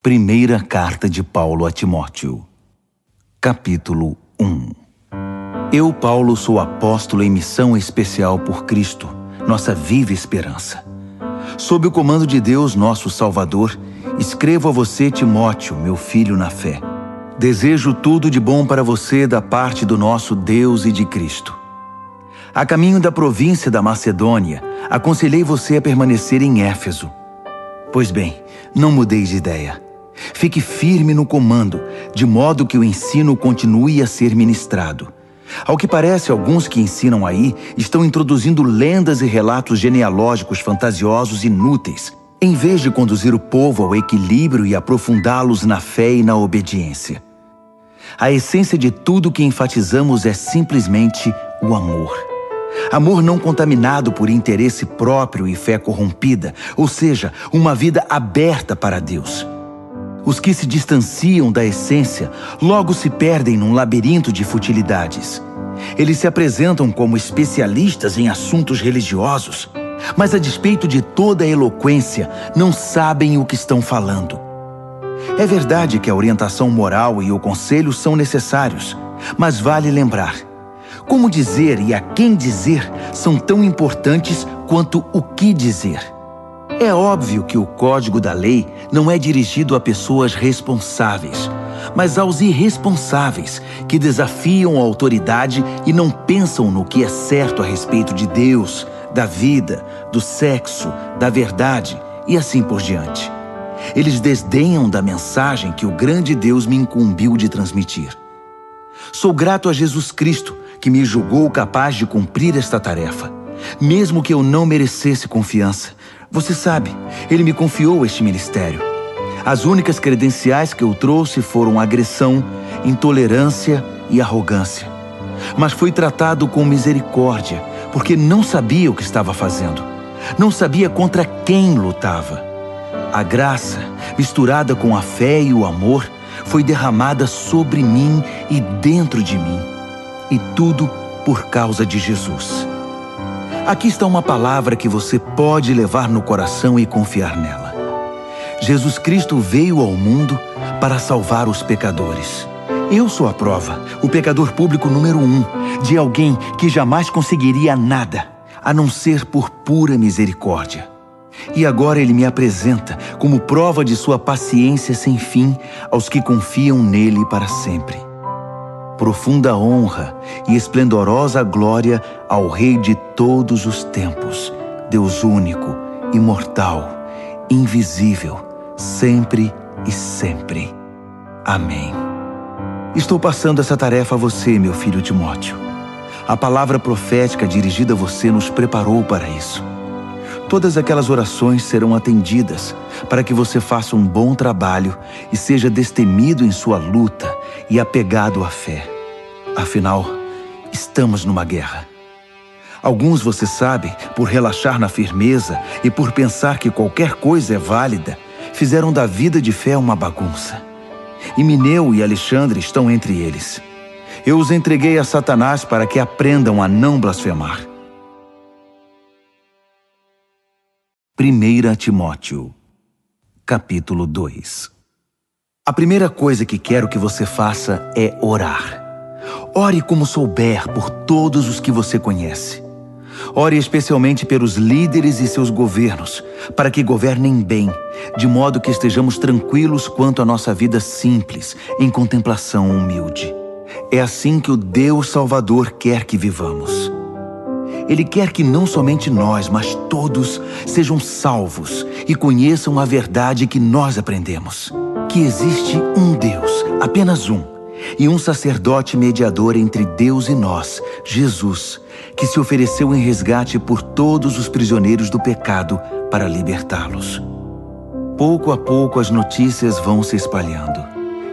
Primeira carta de Paulo a Timóteo. Capítulo 1. Eu, Paulo, sou apóstolo em missão especial por Cristo, nossa viva esperança. Sob o comando de Deus, nosso Salvador, escrevo a você, Timóteo, meu filho na fé. Desejo tudo de bom para você da parte do nosso Deus e de Cristo. A caminho da província da Macedônia, aconselhei você a permanecer em Éfeso. Pois bem, não mudei de ideia. Fique firme no comando, de modo que o ensino continue a ser ministrado. Ao que parece, alguns que ensinam aí estão introduzindo lendas e relatos genealógicos fantasiosos inúteis, em vez de conduzir o povo ao equilíbrio e aprofundá-los na fé e na obediência. A essência de tudo que enfatizamos é simplesmente o amor. Amor não contaminado por interesse próprio e fé corrompida, ou seja, uma vida aberta para Deus. Os que se distanciam da essência logo se perdem num labirinto de futilidades. Eles se apresentam como especialistas em assuntos religiosos, mas a despeito de toda a eloquência, não sabem o que estão falando. É verdade que a orientação moral e o conselho são necessários, mas vale lembrar: como dizer e a quem dizer são tão importantes quanto o que dizer. É óbvio que o código da lei não é dirigido a pessoas responsáveis, mas aos irresponsáveis que desafiam a autoridade e não pensam no que é certo a respeito de Deus, da vida, do sexo, da verdade e assim por diante. Eles desdenham da mensagem que o grande Deus me incumbiu de transmitir. Sou grato a Jesus Cristo, que me julgou capaz de cumprir esta tarefa, mesmo que eu não merecesse confiança. Você sabe, Ele me confiou este ministério. As únicas credenciais que eu trouxe foram agressão, intolerância e arrogância. Mas fui tratado com misericórdia, porque não sabia o que estava fazendo. Não sabia contra quem lutava. A graça, misturada com a fé e o amor, foi derramada sobre mim e dentro de mim. E tudo por causa de Jesus. Aqui está uma palavra que você pode levar no coração e confiar nela. Jesus Cristo veio ao mundo para salvar os pecadores. Eu sou a prova, o pecador público número 1, de alguém que jamais conseguiria nada, a não ser por pura misericórdia. E agora Ele me apresenta como prova de sua paciência sem fim aos que confiam nele para sempre. Profunda honra e esplendorosa glória ao Rei de todos os tempos, Deus único, imortal, invisível, sempre e sempre. Amém. Estou passando essa tarefa a você, meu filho Timóteo. A palavra profética dirigida a você nos preparou para isso. Todas aquelas orações serão atendidas para que você faça um bom trabalho e seja destemido em sua luta e apegado à fé. Afinal, estamos numa guerra. Alguns, você sabe, por relaxar na firmeza e por pensar que qualquer coisa é válida, fizeram da vida de fé uma bagunça. Himeneu e Alexandre estão entre eles. Eu os entreguei a Satanás para que aprendam a não blasfemar. 1 Timóteo, capítulo 2. A primeira coisa que quero que você faça é orar. Ore como souber por todos os que você conhece. Ore especialmente pelos líderes e seus governos, para que governem bem, de modo que estejamos tranquilos quanto à nossa vida simples, em contemplação humilde. É assim que o Deus Salvador quer que vivamos. Ele quer que não somente nós, mas todos sejam salvos e conheçam a verdade que nós aprendemos. Que existe um Deus, apenas um, e um sacerdote mediador entre Deus e nós, Jesus, que se ofereceu em resgate por todos os prisioneiros do pecado para libertá-los. Pouco a pouco as notícias vão se espalhando,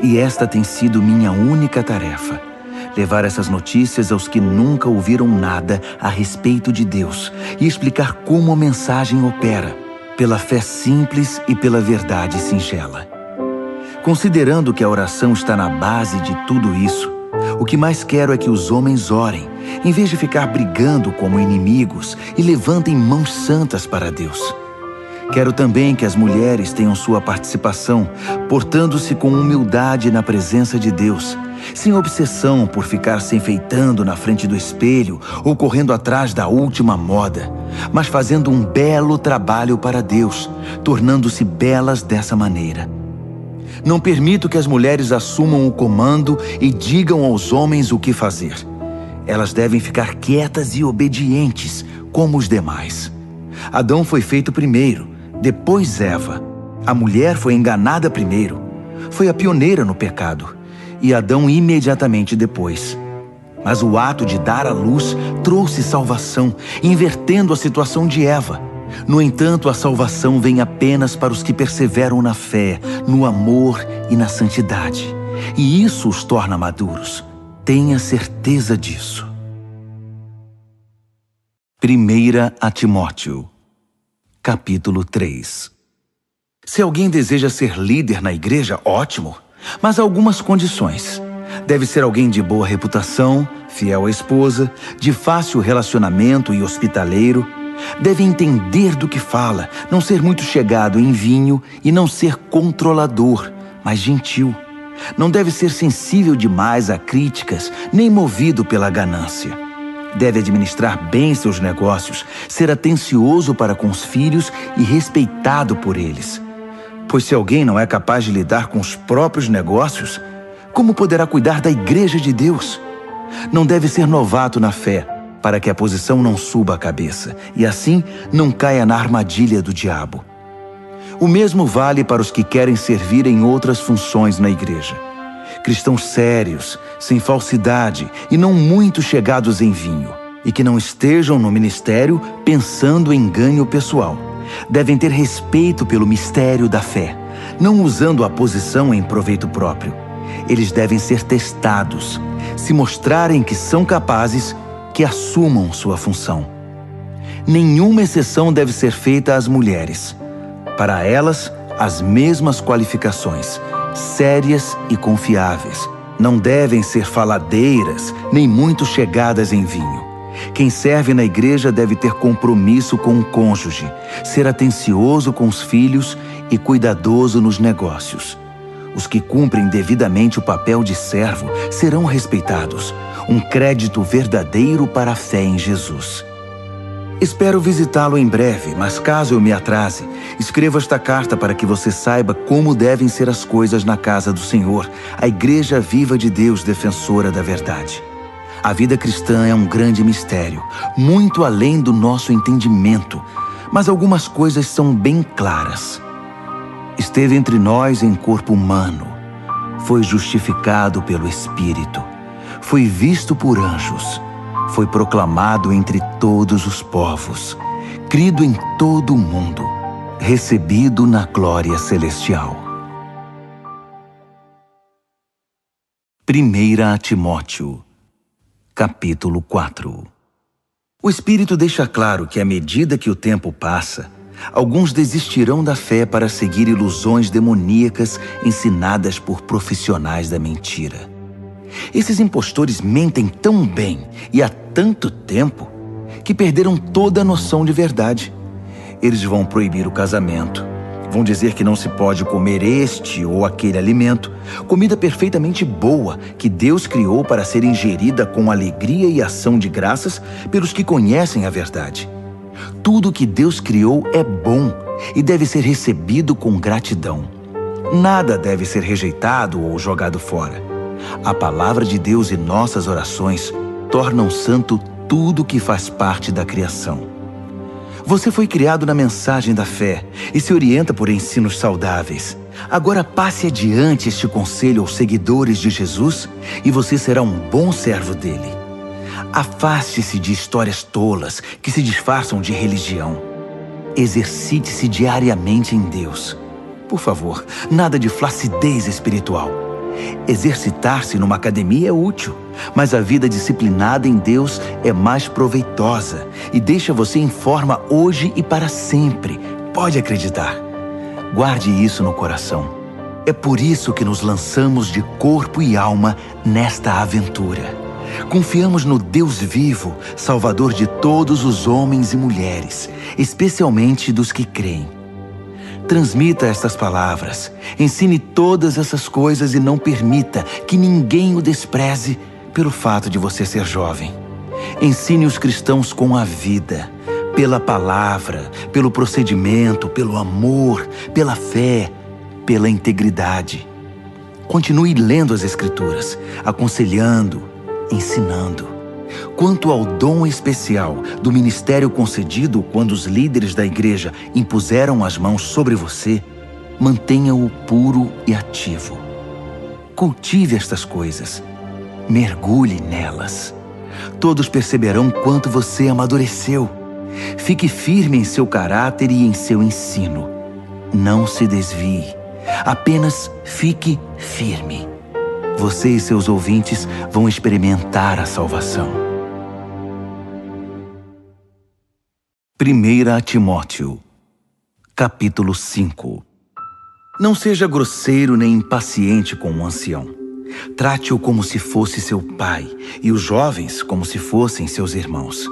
e esta tem sido minha única tarefa: levar essas notícias aos que nunca ouviram nada a respeito de Deus e explicar como a mensagem opera, pela fé simples e pela verdade singela. Considerando que a oração está na base de tudo isso, o que mais quero é que os homens orem, em vez de ficar brigando como inimigos, e levantem mãos santas para Deus. Quero também que as mulheres tenham sua participação, portando-se com humildade na presença de Deus, sem obsessão por ficar se enfeitando na frente do espelho ou correndo atrás da última moda, mas fazendo um belo trabalho para Deus, tornando-se belas dessa maneira. Não permito que as mulheres assumam o comando e digam aos homens o que fazer. Elas devem ficar quietas e obedientes, como os demais. Adão foi feito primeiro, depois Eva. A mulher foi enganada primeiro. Foi a pioneira no pecado. E Adão imediatamente depois. Mas o ato de dar à luz trouxe salvação, invertendo a situação de Eva. No entanto, a salvação vem apenas para os que perseveram na fé, no amor e na santidade. E isso os torna maduros. Tenha certeza disso. 1 a Timóteo, capítulo 3. Se alguém deseja ser líder na igreja, ótimo, mas há algumas condições. Deve ser alguém de boa reputação, fiel à esposa, de fácil relacionamento e hospitaleiro. Deve entender do que fala, não ser muito chegado em vinho e não ser controlador, mas gentil. Não deve ser sensível demais a críticas, nem movido pela ganância. Deve administrar bem seus negócios, ser atencioso para com os filhos e respeitado por eles. Pois se alguém não é capaz de lidar com os próprios negócios, como poderá cuidar da igreja de Deus? Não deve ser novato na fé, para que a posição não suba a cabeça, e assim não caia na armadilha do diabo. O mesmo vale para os que querem servir em outras funções na igreja. Cristãos sérios, sem falsidade e não muito chegados em vinho, e que não estejam no ministério pensando em ganho pessoal. Devem ter respeito pelo mistério da fé, não usando a posição em proveito próprio. Eles devem ser testados. Se mostrarem que são capazes, que assumam sua função. Nenhuma exceção deve ser feita às mulheres. Para elas, as mesmas qualificações, sérias e confiáveis. Não devem ser faladeiras, nem muito chegadas em vinho. Quem serve na igreja deve ter compromisso com o cônjuge, ser atencioso com os filhos e cuidadoso nos negócios. Os que cumprem devidamente o papel de servo serão respeitados, um crédito verdadeiro para a fé em Jesus. Espero visitá-lo em breve, mas caso eu me atrase, escreva esta carta para que você saiba como devem ser as coisas na casa do Senhor, a Igreja Viva de Deus, defensora da verdade. A vida cristã é um grande mistério, muito além do nosso entendimento, mas algumas coisas são bem claras. Esteve entre nós em corpo humano, foi justificado pelo Espírito, foi visto por anjos, foi proclamado entre todos os povos, crido em todo o mundo, recebido na glória celestial. 1 Timóteo, capítulo 4. O Espírito deixa claro que à medida que o tempo passa, alguns desistirão da fé para seguir ilusões demoníacas ensinadas por profissionais da mentira. Esses impostores mentem tão bem e há tanto tempo que perderam toda a noção de verdade. Eles vão proibir o casamento, vão dizer que não se pode comer este ou aquele alimento, comida perfeitamente boa que Deus criou para ser ingerida com alegria e ação de graças pelos que conhecem a verdade. Tudo que Deus criou é bom e deve ser recebido com gratidão. Nada deve ser rejeitado ou jogado fora. A palavra de Deus e nossas orações tornam santo tudo que faz parte da criação. Você foi criado na mensagem da fé e se orienta por ensinos saudáveis. Agora passe adiante este conselho aos seguidores de Jesus e você será um bom servo dele. Afaste-se de histórias tolas que se disfarçam de religião. Exercite-se diariamente em Deus. Por favor, nada de flacidez espiritual. Exercitar-se numa academia é útil, mas a vida disciplinada em Deus é mais proveitosa e deixa você em forma hoje e para sempre. Pode acreditar. Guarde isso no coração. É por isso que nos lançamos de corpo e alma nesta aventura. Confiamos no Deus vivo, Salvador de todos os homens e mulheres, especialmente dos que creem. Transmita estas palavras, ensine todas essas coisas e não permita que ninguém o despreze pelo fato de você ser jovem. Ensine os cristãos com a vida, pela palavra, pelo procedimento, pelo amor, pela fé, pela integridade. Continue lendo as Escrituras, aconselhando, ensinando. Quanto ao dom especial do ministério concedido quando os líderes da igreja impuseram as mãos sobre você, mantenha-o puro e ativo. Cultive estas coisas. Mergulhe nelas. Todos perceberão quanto você amadureceu. Fique firme em seu caráter e em seu ensino. Não se desvie. Apenas fique firme. Você e seus ouvintes vão experimentar a salvação. 1 Timóteo, capítulo 5. Não seja grosseiro nem impaciente com o ancião. Trate-o como se fosse seu pai e os jovens como se fossem seus irmãos.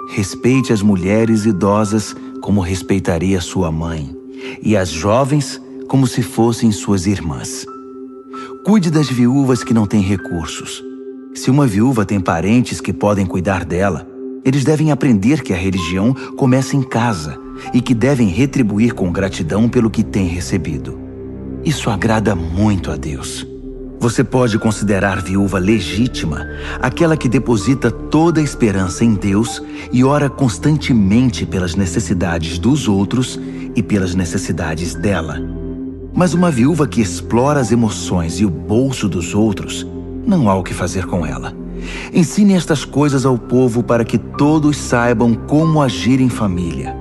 Respeite as mulheres idosas como respeitaria sua mãe e as jovens como se fossem suas irmãs. Cuide das viúvas que não têm recursos. Se uma viúva tem parentes que podem cuidar dela, eles devem aprender que a religião começa em casa e que devem retribuir com gratidão pelo que têm recebido. Isso agrada muito a Deus. Você pode considerar viúva legítima aquela que deposita toda a esperança em Deus e ora constantemente pelas necessidades dos outros e pelas necessidades dela. Mas uma viúva que explora as emoções e o bolso dos outros, não há o que fazer com ela. Ensine estas coisas ao povo para que todos saibam como agir em família.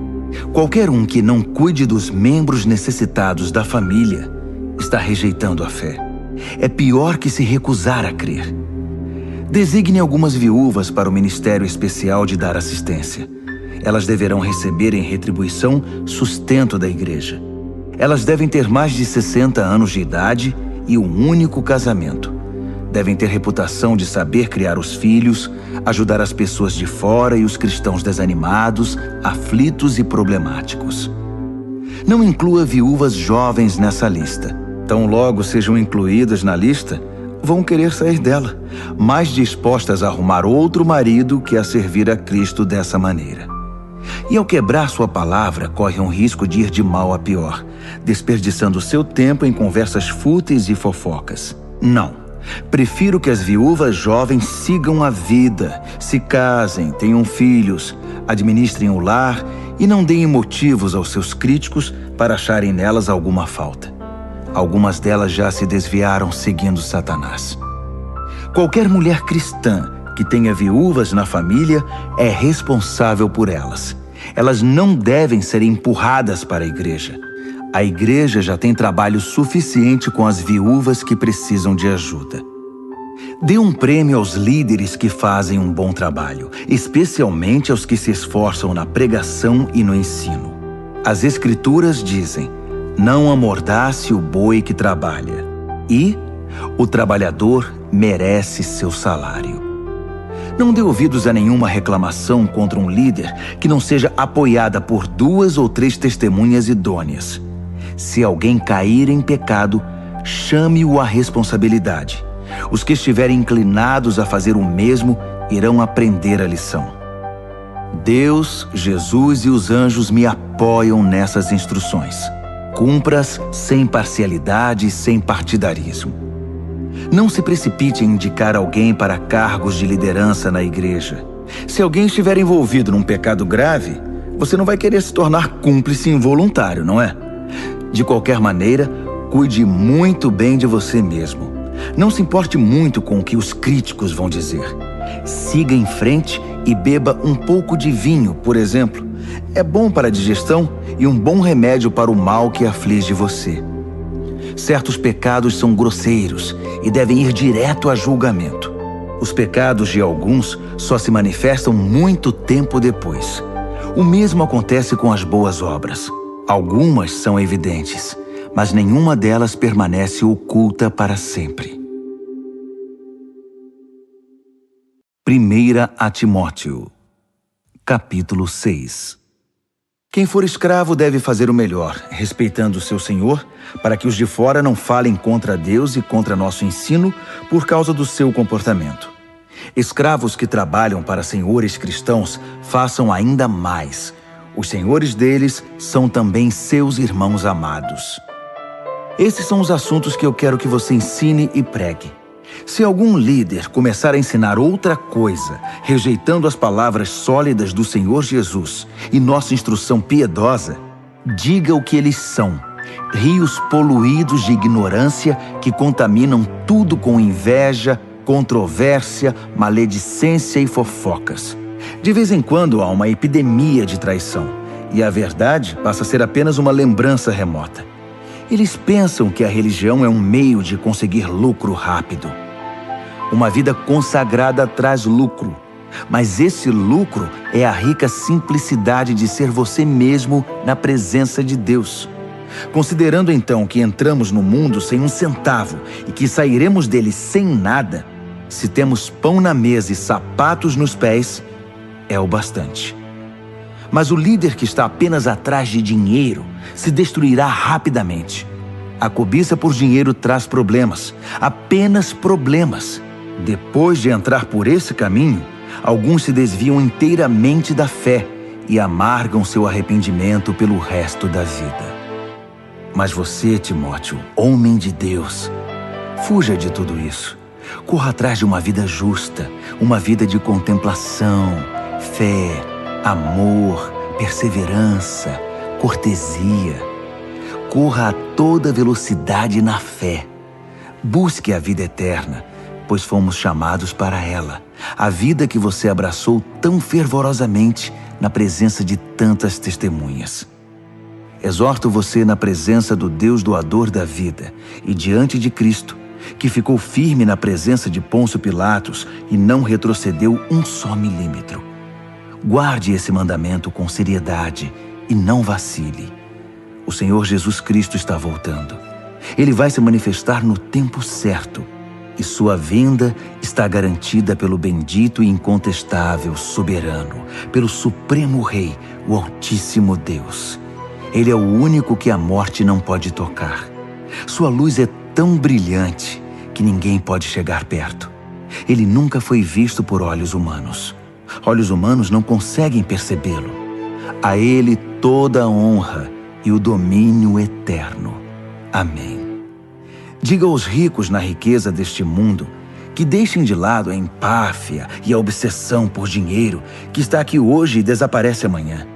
Qualquer um que não cuide dos membros necessitados da família está rejeitando a fé. É pior que se recusar a crer. Designe algumas viúvas para o ministério especial de dar assistência. Elas deverão receber em retribuição sustento da igreja. Elas devem ter mais de 60 anos de idade e um único casamento. Devem ter reputação de saber criar os filhos, ajudar as pessoas de fora e os cristãos desanimados, aflitos e problemáticos. Não inclua viúvas jovens nessa lista. Tão logo sejam incluídas na lista, vão querer sair dela, mais dispostas a arrumar outro marido que a servir a Cristo dessa maneira. E ao quebrar sua palavra, corre um risco de ir de mal a pior, desperdiçando seu tempo em conversas fúteis e fofocas. Não. Prefiro que as viúvas jovens sigam a vida, se casem, tenham filhos, administrem o lar e não deem motivos aos seus críticos para acharem nelas alguma falta. Algumas delas já se desviaram seguindo Satanás. Qualquer mulher cristã que tenha viúvas na família é responsável por elas. Elas não devem ser empurradas para a igreja. A igreja já tem trabalho suficiente com as viúvas que precisam de ajuda. Dê um prêmio aos líderes que fazem um bom trabalho, especialmente aos que se esforçam na pregação e no ensino. As Escrituras dizem: não amordace o boi que trabalha, e o trabalhador merece seu salário. Não dê ouvidos a nenhuma reclamação contra um líder que não seja apoiada por 2 ou 3 testemunhas idôneas. Se alguém cair em pecado, chame-o à responsabilidade. Os que estiverem inclinados a fazer o mesmo irão aprender a lição. Deus, Jesus e os anjos me apoiam nessas instruções. Cumpra-as sem parcialidade e sem partidarismo. Não se precipite em indicar alguém para cargos de liderança na igreja. Se alguém estiver envolvido num pecado grave, você não vai querer se tornar cúmplice involuntário, não é? De qualquer maneira, cuide muito bem de você mesmo. Não se importe muito com o que os críticos vão dizer. Siga em frente e beba um pouco de vinho, por exemplo. É bom para a digestão e um bom remédio para o mal que aflige você. Certos pecados são grosseiros e devem ir direto a julgamento. Os pecados de alguns só se manifestam muito tempo depois. O mesmo acontece com as boas obras. Algumas são evidentes, mas nenhuma delas permanece oculta para sempre. 1 Timóteo, capítulo 6. Quem for escravo deve fazer o melhor, respeitando o seu senhor, para que os de fora não falem contra Deus e contra nosso ensino por causa do seu comportamento. Escravos que trabalham para senhores cristãos façam ainda mais. Os senhores deles são também seus irmãos amados. Esses são os assuntos que eu quero que você ensine e pregue. Se algum líder começar a ensinar outra coisa, rejeitando as palavras sólidas do Senhor Jesus e nossa instrução piedosa, diga o que eles são: rios poluídos de ignorância que contaminam tudo com inveja, controvérsia, maledicência e fofocas. De vez em quando há uma epidemia de traição, e a verdade passa a ser apenas uma lembrança remota. Eles pensam que a religião é um meio de conseguir lucro rápido. Uma vida consagrada traz lucro, mas esse lucro é a rica simplicidade de ser você mesmo na presença de Deus. Considerando então que entramos no mundo sem um centavo e que sairemos dele sem nada, se temos pão na mesa e sapatos nos pés, é o bastante. Mas o líder que está apenas atrás de dinheiro se destruirá rapidamente. A cobiça por dinheiro traz problemas, apenas problemas. Depois de entrar por esse caminho, alguns se desviam inteiramente da fé e amargam seu arrependimento pelo resto da vida. Mas você, Timóteo, homem de Deus, fuja de tudo isso. Corra atrás de uma vida justa, uma vida de contemplação, fé, amor, perseverança, cortesia. Corra a toda velocidade na fé. Busque a vida eterna, pois fomos chamados para ela. A vida que você abraçou tão fervorosamente na presença de tantas testemunhas. Exorto você na presença do Deus doador da vida e diante de Cristo, que ficou firme na presença de Pôncio Pilatos e não retrocedeu um só milímetro. Guarde esse mandamento com seriedade e não vacile. O Senhor Jesus Cristo está voltando. Ele vai se manifestar no tempo certo e sua vinda está garantida pelo bendito e incontestável soberano, pelo Supremo Rei, o Altíssimo Deus. Ele é o único que a morte não pode tocar. Sua luz é tão brilhante que ninguém pode chegar perto. Ele nunca foi visto por olhos humanos. Olhos humanos não conseguem percebê-lo. A ele toda a honra e o domínio eterno. Amém. Diga aos ricos na riqueza deste mundo que deixem de lado a empáfia e a obsessão por dinheiro que está aqui hoje e desaparece amanhã.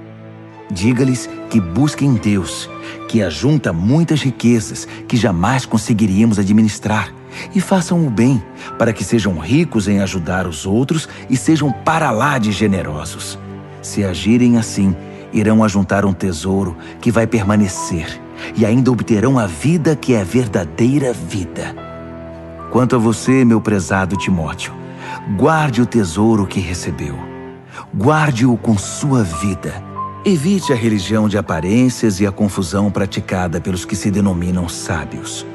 Diga-lhes que busquem Deus, que ajunta muitas riquezas que jamais conseguiríamos administrar, e façam o bem, para que sejam ricos em ajudar os outros e sejam para lá de generosos. Se agirem assim, irão ajuntar um tesouro que vai permanecer, e ainda obterão a vida que é a verdadeira vida. Quanto a você, meu prezado Timóteo, guarde o tesouro que recebeu. Guarde-o com sua vida. Evite a religião de aparências e a confusão praticada pelos que se denominam sábios.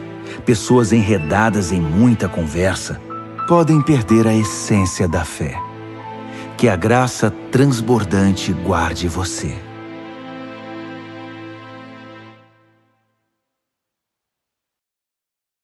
Pessoas enredadas em muita conversa podem perder a essência da fé. Que a graça transbordante guarde você.